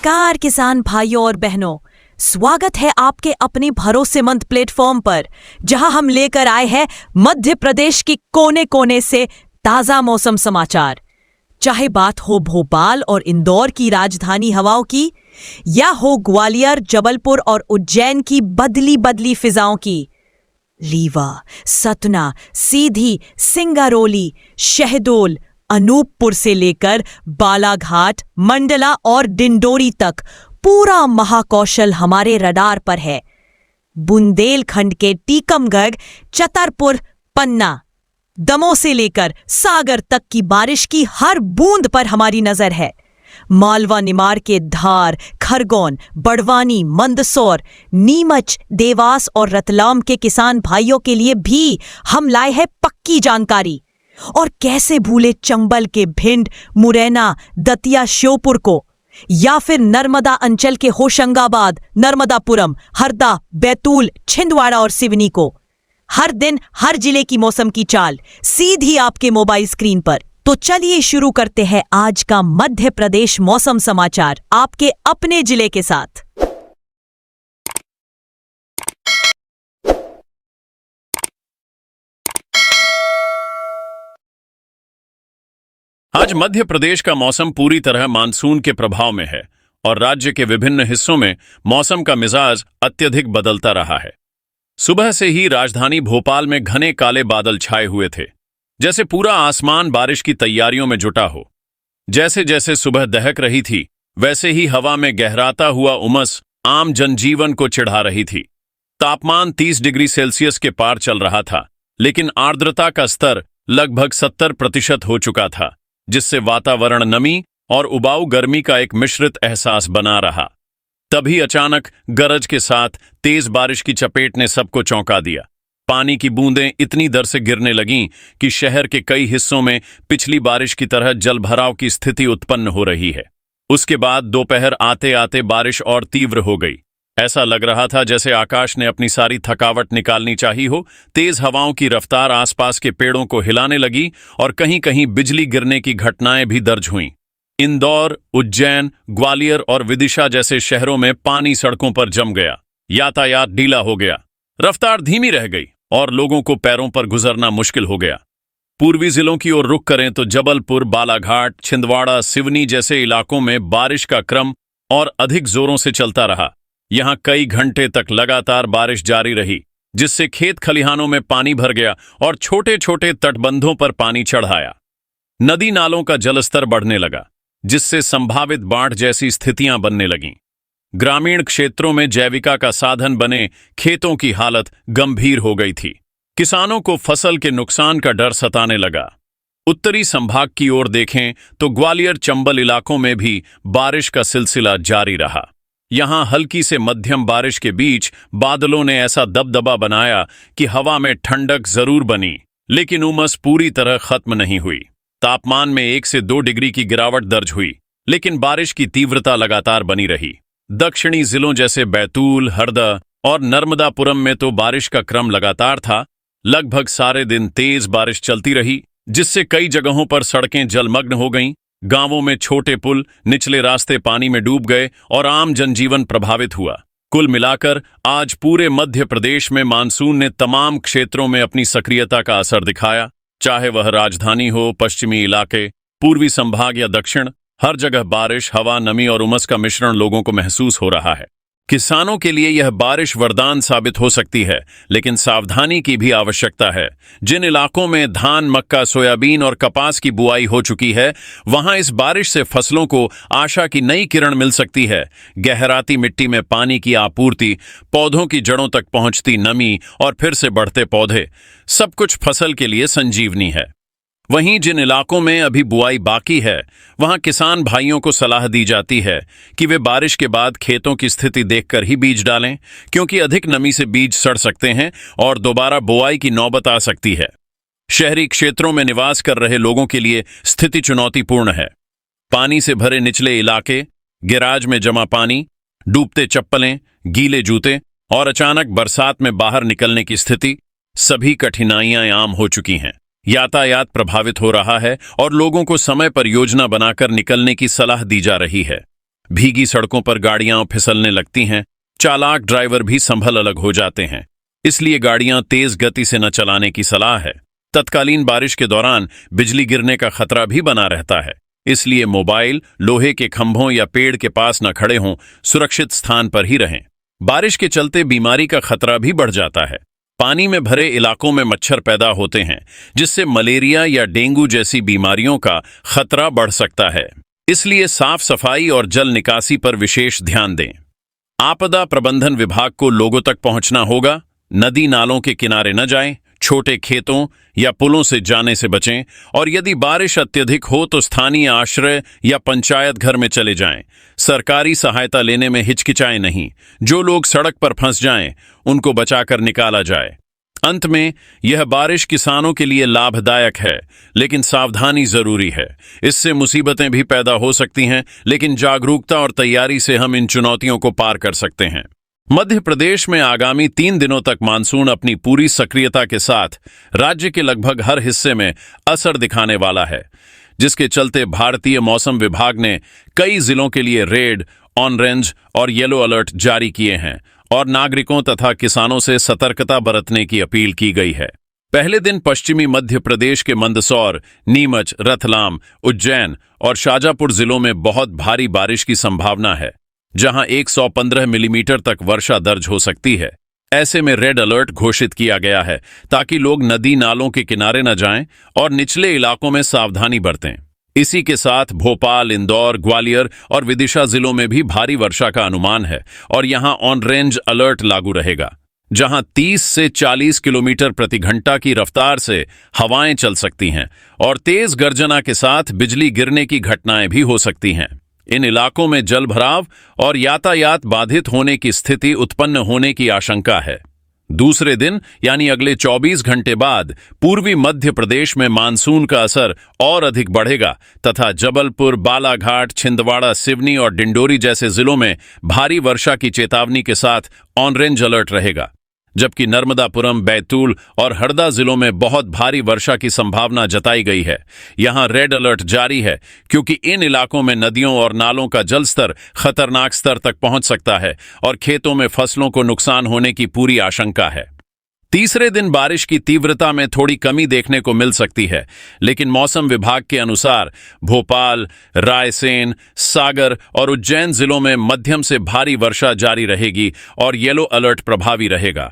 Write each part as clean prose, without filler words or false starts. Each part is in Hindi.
नमस्कार किसान भाइयों और बहनों, स्वागत है आपके अपने भरोसेमंद प्लेटफॉर्म पर, जहां हम लेकर आए हैं मध्य प्रदेश की कोने कोने से ताजा मौसम समाचार। चाहे बात हो भोपाल और इंदौर की राजधानी हवाओं की, या हो ग्वालियर, जबलपुर और उज्जैन की बदली बदली फिजाओं की, रीवा, सतना, सीधी, सिंगरौली, शहडोल, अनूपपुर से लेकर बालाघाट, मंडला और डिंडोरी तक पूरा महाकौशल हमारे रडार पर है। बुंदेलखंड के टीकमगढ़, छतरपुर, पन्ना, दमोह से लेकर सागर तक की बारिश की हर बूंद पर हमारी नजर है। मालवा निमाड़ के धार, खरगोन, बड़वानी, मंदसौर, नीमच, देवास और रतलाम के किसान भाइयों के लिए भी हम लाए हैं पक्की जानकारी। और कैसे भूले चंबल के भिंड, मुरैना, दतिया, श्योपुर को, या फिर नर्मदा अंचल के होशंगाबाद, नर्मदापुरम, हरदा, बैतूल, छिंदवाड़ा और सिवनी को। हर दिन हर जिले की मौसम की चाल सीधी आपके मोबाइल स्क्रीन पर। तो चलिए शुरू करते हैं आज का मध्य प्रदेश मौसम समाचार आपके अपने जिले के साथ। आज मध्य प्रदेश का मौसम पूरी तरह मानसून के प्रभाव में है और राज्य के विभिन्न हिस्सों में मौसम का मिजाज अत्यधिक बदलता रहा है। सुबह से ही राजधानी भोपाल में घने काले बादल छाए हुए थे, जैसे पूरा आसमान बारिश की तैयारियों में जुटा हो। जैसे जैसे सुबह दहक रही थी, वैसे ही हवा में गहराता हुआ उमस आम जनजीवन को चिढ़ा रही थी। तापमान 30 डिग्री सेल्सियस के पार चल रहा था, लेकिन आर्द्रता का स्तर लगभग 70% हो चुका था, जिससे वातावरण नमी और उबाऊ गर्मी का एक मिश्रित एहसास बना रहा। तभी अचानक गरज के साथ तेज बारिश की चपेट ने सबको चौंका दिया। पानी की बूंदें इतनी दर से गिरने लगीं कि शहर के कई हिस्सों में पिछली बारिश की तरह जलभराव की स्थिति उत्पन्न हो रही है। उसके बाद दोपहर आते आते बारिश और तीव्र हो गई। ऐसा लग रहा था जैसे आकाश ने अपनी सारी थकावट निकालनी चाहिए हो। तेज हवाओं की रफ्तार आसपास के पेड़ों को हिलाने लगी और कहीं कहीं बिजली गिरने की घटनाएं भी दर्ज हुईं। इंदौर, उज्जैन, ग्वालियर और विदिशा जैसे शहरों में पानी सड़कों पर जम गया। यातायात ढीला हो गया, रफ्तार धीमी रह गई और लोगों को पैरों पर गुजरना मुश्किल हो गया। पूर्वी जिलों की ओर रुख करें तो जबलपुर, बालाघाट, छिंदवाड़ा, सिवनी जैसे इलाकों में बारिश का क्रम और अधिक जोरों से चलता रहा। यहां कई घंटे तक लगातार बारिश जारी रही, जिससे खेत खलिहानों में पानी भर गया और छोटे छोटे तटबंधों पर पानी चढ़ आया। नदी नालों का जलस्तर बढ़ने लगा, जिससे संभावित बाढ़ जैसी स्थितियां बनने लगीं। ग्रामीण क्षेत्रों में जैविका का साधन बने खेतों की हालत गंभीर हो गई थी। किसानों को फसल के नुकसान का डर सताने लगा। उत्तरी संभाग की ओर देखें तो ग्वालियर, चंबल इलाकों में भी बारिश का सिलसिला जारी रहा। यहां हल्की से मध्यम बारिश के बीच बादलों ने ऐसा दबदबा बनाया कि हवा में ठंडक जरूर बनी, लेकिन उमस पूरी तरह खत्म नहीं हुई। तापमान में 1 से 2 डिग्री की गिरावट दर्ज हुई, लेकिन बारिश की तीव्रता लगातार बनी रही। दक्षिणी जिलों जैसे बैतूल, हरदा और नर्मदापुरम में तो बारिश का क्रम लगातार था। लगभग सारे दिन तेज बारिश चलती रही, जिससे कई जगहों पर सड़कें जलमग्न हो गईं। गांवों में छोटे पुल, निचले रास्ते पानी में डूब गए और आम जनजीवन प्रभावित हुआ। कुल मिलाकर आज पूरे मध्य प्रदेश में मानसून ने तमाम क्षेत्रों में अपनी सक्रियता का असर दिखाया। चाहे वह राजधानी हो, पश्चिमी इलाके, पूर्वी संभाग या दक्षिण, हर जगह बारिश, हवा, नमी और उमस का मिश्रण लोगों को महसूस हो रहा है। किसानों के लिए यह बारिश वरदान साबित हो सकती है, लेकिन सावधानी की भी आवश्यकता है। जिन इलाकों में धान, मक्का, सोयाबीन और कपास की बुआई हो चुकी है, वहां इस बारिश से फसलों को आशा की नई किरण मिल सकती है। गहराती मिट्टी में पानी की आपूर्ति, पौधों की जड़ों तक पहुंचती नमी और फिर से बढ़ते पौधे, सब कुछ फसल के लिए संजीवनी है। वहीं जिन इलाकों में अभी बुआई बाकी है, वहां किसान भाइयों को सलाह दी जाती है कि वे बारिश के बाद खेतों की स्थिति देखकर ही बीज डालें, क्योंकि अधिक नमी से बीज सड़ सकते हैं और दोबारा बुआई की नौबत आ सकती है। शहरी क्षेत्रों में निवास कर रहे लोगों के लिए स्थिति चुनौतीपूर्ण है। पानी से भरे निचले इलाके, गैराज में जमा पानी, डूबते चप्पलें, गीले जूते और अचानक बरसात में बाहर निकलने की स्थिति, सभी कठिनाइयां आम हो चुकी हैं। यातायात प्रभावित हो रहा है और लोगों को समय पर योजना बनाकर निकलने की सलाह दी जा रही है। भीगी सड़कों पर गाड़ियां फिसलने लगती हैं। चालाक ड्राइवर भी संभल अलग हो जाते हैं, इसलिए गाड़ियां तेज गति से न चलाने की सलाह है। तत्कालीन बारिश के दौरान बिजली गिरने का खतरा भी बना रहता है, इसलिए मोबाइल लोहे के खंभों या पेड़ के पास न खड़े हों, सुरक्षित स्थान पर ही रहें। बारिश के चलते बीमारी का खतरा भी बढ़ जाता है। पानी में भरे इलाकों में मच्छर पैदा होते हैं, जिससे मलेरिया या डेंगू जैसी बीमारियों का खतरा बढ़ सकता है। इसलिए साफ सफाई और जल निकासी पर विशेष ध्यान दें। आपदा प्रबंधन विभाग को लोगों तक पहुंचना होगा। नदी नालों के किनारे न जाएं, छोटे खेतों या पुलों से जाने से बचें और यदि बारिश अत्यधिक हो तो स्थानीय आश्रय या पंचायत घर में चले जाएं। सरकारी सहायता लेने में हिचकिचाएं नहीं। जो लोग सड़क पर फंस जाएं, उनको बचाकर निकाला जाए। अंत में, यह बारिश किसानों के लिए लाभदायक है, लेकिन सावधानी जरूरी है। इससे मुसीबतें भी पैदा हो सकती हैं, लेकिन जागरूकता और तैयारी से हम इन चुनौतियों को पार कर सकते हैं। मध्य प्रदेश में आगामी 3 दिनों तक मानसून अपनी पूरी सक्रियता के साथ राज्य के लगभग हर हिस्से में असर दिखाने वाला है, जिसके चलते भारतीय मौसम विभाग ने कई जिलों के लिए रेड, ऑरेंज और येलो अलर्ट जारी किए हैं और नागरिकों तथा किसानों से सतर्कता बरतने की अपील की गई है। पहले दिन पश्चिमी मध्य प्रदेश के मंदसौर, नीमच, रतलाम, उज्जैन और शाजापुर जिलों में बहुत भारी बारिश की संभावना है, जहां 115 मिलीमीटर तक वर्षा दर्ज हो सकती है। ऐसे में रेड अलर्ट घोषित किया गया है ताकि लोग नदी नालों के किनारे न जाएं और निचले इलाकों में सावधानी बरतें। इसी के साथ भोपाल, इंदौर, ग्वालियर और विदिशा जिलों में भी भारी वर्षा का अनुमान है और यहां ऑरेंज अलर्ट लागू रहेगा, जहां 30 से 40 किलोमीटर प्रति घंटा की रफ्तार से हवाएं चल सकती हैं और तेज गर्जना के साथ बिजली गिरने की घटनाएं भी हो सकती हैं। इन इलाकों में जलभराव और यातायात बाधित होने की स्थिति उत्पन्न होने की आशंका है। दूसरे दिन यानी अगले 24 घंटे बाद पूर्वी मध्य प्रदेश में मानसून का असर और अधिक बढ़ेगा तथा जबलपुर, बालाघाट, छिंदवाड़ा, सिवनी और डिंडोरी जैसे जिलों में भारी वर्षा की चेतावनी के साथ ऑरेंज अलर्ट रहेगा, जबकि नर्मदापुरम, बैतूल और हरदा जिलों में बहुत भारी वर्षा की संभावना जताई गई है। यहां रेड अलर्ट जारी है क्योंकि इन इलाकों में नदियों और नालों का जलस्तर खतरनाक स्तर तक पहुंच सकता है और खेतों में फसलों को नुकसान होने की पूरी आशंका है। तीसरे दिन बारिश की तीव्रता में थोड़ी कमी देखने को मिल सकती है, लेकिन मौसम विभाग के अनुसार भोपाल, रायसेन, सागर और उज्जैन जिलों में मध्यम से भारी वर्षा जारी रहेगी और येलो अलर्ट प्रभावी रहेगा।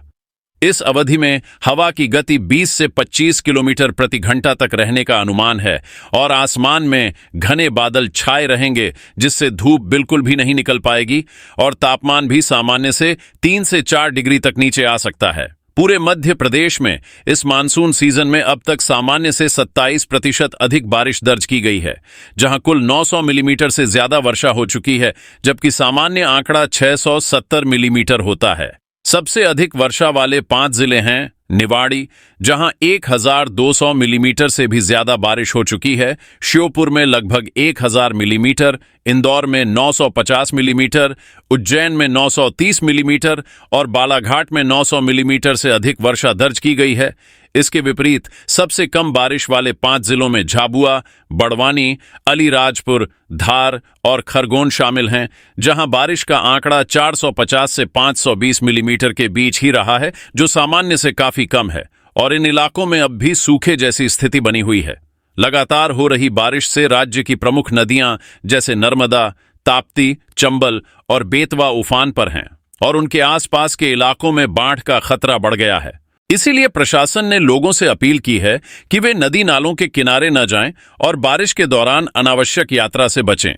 इस अवधि में हवा की गति 20 से 25 किलोमीटर प्रति घंटा तक रहने का अनुमान है और आसमान में घने बादल छाए रहेंगे, जिससे धूप बिल्कुल भी नहीं निकल पाएगी और तापमान भी सामान्य से 3 से 4 डिग्री तक नीचे आ सकता है। पूरे मध्य प्रदेश में इस मानसून सीजन में अब तक सामान्य से 27% अधिक बारिश दर्ज की गई है, जहां कुल 900 मिलीमीटर से ज्यादा वर्षा हो चुकी है, जबकि सामान्य आंकड़ा 670 मिलीमीटर होता है। सबसे अधिक वर्षा वाले 5 जिले हैं निवाड़ी, जहां 1200 मिलीमीटर से भी ज्यादा बारिश हो चुकी है, श्योपुर में लगभग 1000 मिलीमीटर, इंदौर में 950 मिलीमीटर, उज्जैन में 930 मिलीमीटर और बालाघाट में 900 मिलीमीटर से अधिक वर्षा दर्ज की गई है। इसके विपरीत सबसे कम बारिश वाले 5 जिलों में झाबुआ, बड़वानी, अलीराजपुर, धार और खरगोन शामिल हैं, जहां बारिश का आंकड़ा 450 से 520 मिलीमीटर के बीच ही रहा है, जो सामान्य से काफी कम है और इन इलाकों में अब भी सूखे जैसी स्थिति बनी हुई है। लगातार हो रही बारिश से राज्य की प्रमुख नदियां जैसे नर्मदा, ताप्ती, चंबल और बेतवा उफान पर हैं और उनके आसपास के इलाकों में बाढ़ का खतरा बढ़ गया है। इसीलिए प्रशासन ने लोगों से अपील की है कि वे नदी नालों के किनारे न जाएं और बारिश के दौरान अनावश्यक यात्रा से बचें।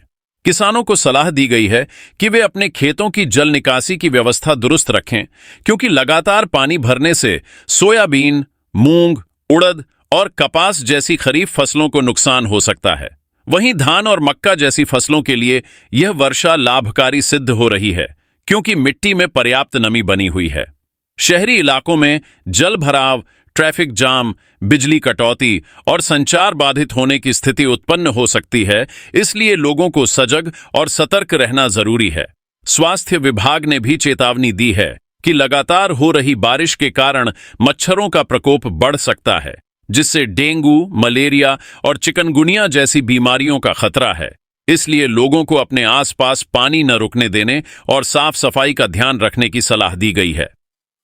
किसानों को सलाह दी गई है कि वे अपने खेतों की जल निकासी की व्यवस्था दुरुस्त रखें, क्योंकि लगातार पानी भरने से सोयाबीन, मूंग, उड़द और कपास जैसी खरीफ फसलों को नुकसान हो सकता है। वहीं धान और मक्का जैसी फसलों के लिए यह वर्षा लाभकारी सिद्ध हो रही है, क्योंकि मिट्टी में पर्याप्त नमी बनी हुई है। शहरी इलाकों में जल भराव, ट्रैफिक जाम, बिजली कटौती और संचार बाधित होने की स्थिति उत्पन्न हो सकती है, इसलिए लोगों को सजग और सतर्क रहना जरूरी है। स्वास्थ्य विभाग ने भी चेतावनी दी है कि लगातार हो रही बारिश के कारण मच्छरों का प्रकोप बढ़ सकता है, जिससे डेंगू, मलेरिया और चिकनगुनिया जैसी बीमारियों का खतरा है। इसलिए लोगों को अपने आसपास पानी न रुकने देने और साफ सफाई का ध्यान रखने की सलाह दी गई है।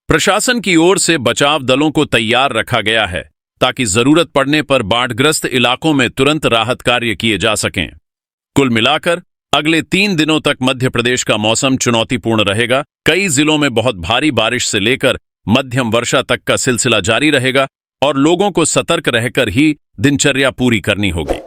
प्रशासन की ओर से बचाव दलों को तैयार रखा गया है ताकि जरूरत पड़ने पर बाढ़ग्रस्त इलाकों में तुरंत राहत कार्य किए जा सकें। कुल मिलाकर अगले 3 दिनों तक मध्य प्रदेश का मौसम चुनौतीपूर्ण रहेगा। कई जिलों में बहुत भारी बारिश से लेकर मध्यम वर्षा तक का सिलसिला जारी रहेगा और लोगों को सतर्क रहकर ही दिनचर्या पूरी करनी होगी।